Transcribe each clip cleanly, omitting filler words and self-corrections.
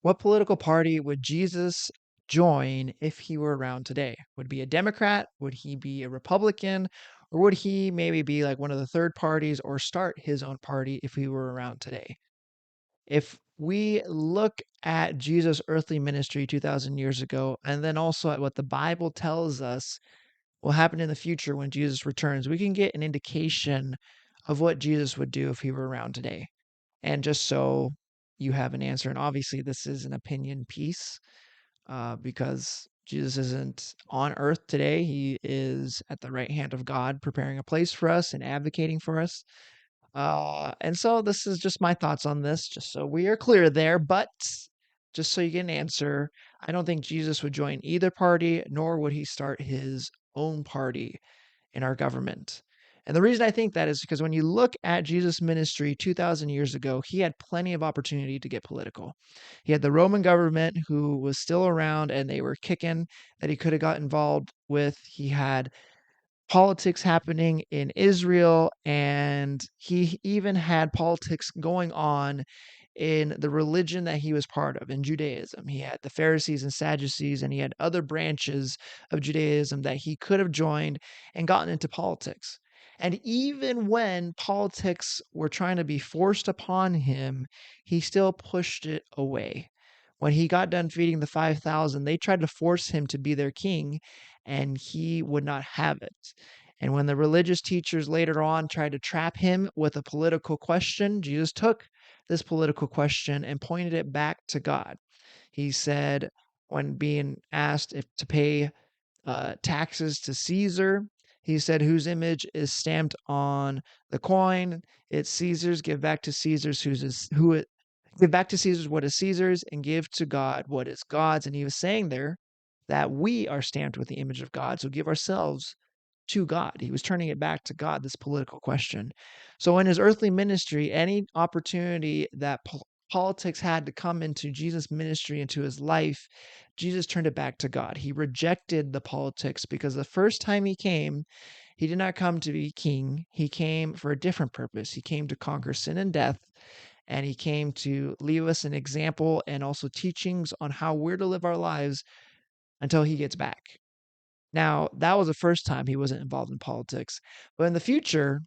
What political party would Jesus join if he were around today? Would it be a Democrat? Would he be a Republican? Or would he maybe be like one of the third parties or start his own party if he were around today? If we look at Jesus' earthly ministry 2,000 years ago, and then also at what the Bible tells us will happen in the future when Jesus returns, we can get an indication of what Jesus would do if he were around today. And just so you have an answer, and obviously this is an opinion piece because Jesus isn't on earth today. He is at the right hand of God, preparing a place for us and advocating for us. And so this is just my thoughts on this, just so we are clear there. But just so you get an answer, I don't think Jesus would join either party, nor would he start his own party in our government. And the reason I think that is because when you look at Jesus' ministry 2,000 years ago, he had plenty of opportunity to get political. He had the Roman government who was still around and they were kicking that he could have got involved with. He had politics happening in Israel, and he even had politics going on in the religion that he was part of in Judaism. He had the Pharisees and Sadducees, and he had other branches of Judaism that he could have joined and gotten into politics. And even when politics were trying to be forced upon him, he still pushed it away. When he got done feeding the 5,000, they tried to force him to be their king, and he would not have it. And when the religious teachers later on tried to trap him with a political question, Jesus took this political question and pointed it back to God. He said, when being asked if to pay taxes to Caesar, he said, "Whose image is stamped on the coin? It's Caesar's. Give back to Caesar's give back to Caesar's what is Caesar's, and give to God what is God's." And he was saying there that we are stamped with the image of God, so give ourselves to God. He was turning it back to God, this political question. So in his earthly ministry, any opportunity that politics had to come into Jesus' ministry, into his life, Jesus turned it back to God. He rejected the politics because the first time he came, he did not come to be king. He came for a different purpose. He came to conquer sin and death, and he came to leave us an example and also teachings on how we're to live our lives until he gets back. Now, that was the first time he wasn't involved in politics, but in the future,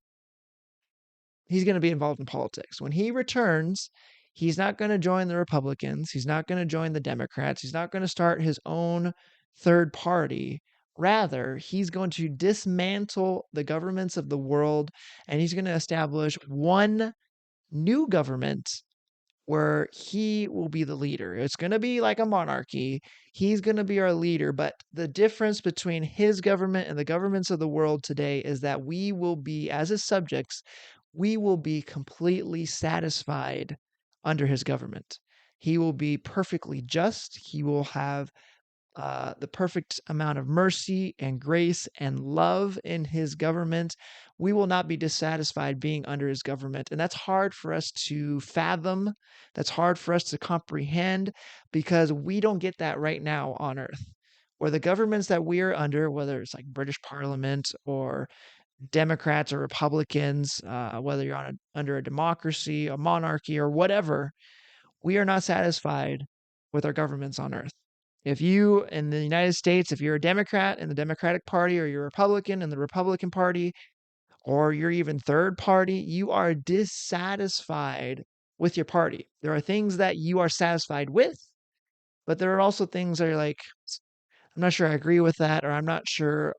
he's gonna be involved in politics. When he returns, he's not gonna join the Republicans, he's not gonna join the Democrats, he's not gonna start his own third party. Rather, he's going to dismantle the governments of the world, and he's gonna establish one new government where he will be the leader. It's going to be like a monarchy. He's going to be our leader. But the difference between his government and the governments of the world today is that we will be, as his subjects, we will be completely satisfied under his government. He will be perfectly just. He will have the perfect amount of mercy and grace and love in his government. We will not be dissatisfied being under his government. And that's hard for us to fathom. That's hard for us to comprehend because we don't get that right now on earth. Where the governments that we are under, whether it's like British Parliament or Democrats or Republicans, whether you're under a democracy, a monarchy, or whatever, we are not satisfied with our governments on earth. If you in the United States, if you're a Democrat in the Democratic Party, or you're a Republican in the Republican Party, or you're even third party, you are dissatisfied with your party. There are things that you are satisfied with, but there are also things that are like, I'm not sure I agree with that, or I'm not sure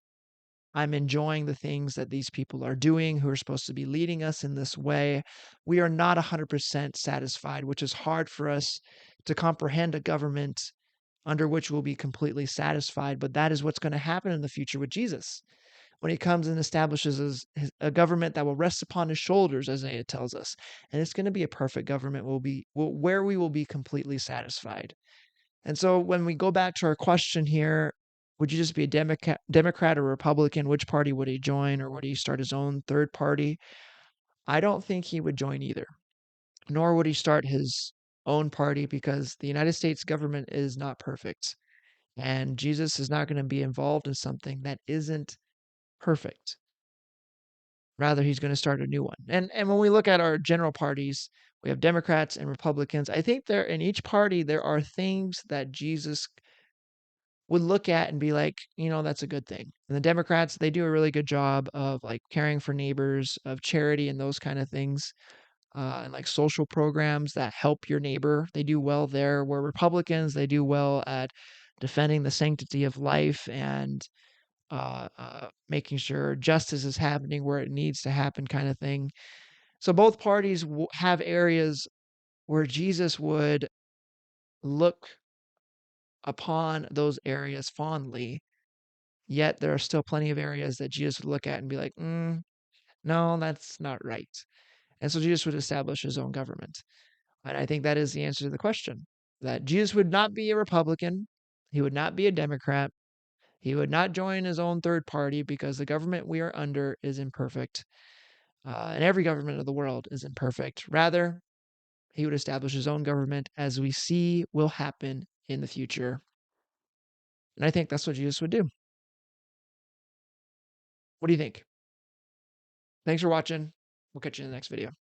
I'm enjoying the things that these people are doing who are supposed to be leading us in this way. We are not 100% satisfied, which is hard for us to comprehend a government under which we'll be completely satisfied. But that is what's going to happen in the future with Jesus when he comes and establishes a government that will rest upon his shoulders, as Isaiah tells us. And it's going to be a perfect government where we will be completely satisfied. And so when we go back to our question here, would you just be a Democrat or Republican? Which party would he join, or would he start his own third party? I don't think he would join either, nor would he start his own party because the United States government is not perfect. And Jesus is not going to be involved in something that isn't perfect. Rather, he's gonna start a new one. And when we look at our general parties, we have Democrats and Republicans. I think there in each party, there are things that Jesus would look at and be like, that's a good thing. And the Democrats, they do a really good job of like caring for neighbors, of charity and those kind of things, and like social programs that help your neighbor. They do well there. Where Republicans, they do well at defending the sanctity of life and making sure justice is happening where it needs to happen, kind of thing. So both parties have areas where Jesus would look upon those areas fondly. Yet there are still plenty of areas that Jesus would look at and be like, no, that's not right. And so Jesus would establish his own government. And I think that is the answer to the question, that Jesus would not be a Republican. He would not be a Democrat. He would not join his own third party because the government we are under is imperfect. And every government of the world is imperfect. Rather, he would establish his own government as we see will happen in the future. And I think that's what Jesus would do. What do you think? Thanks for watching. We'll catch you in the next video.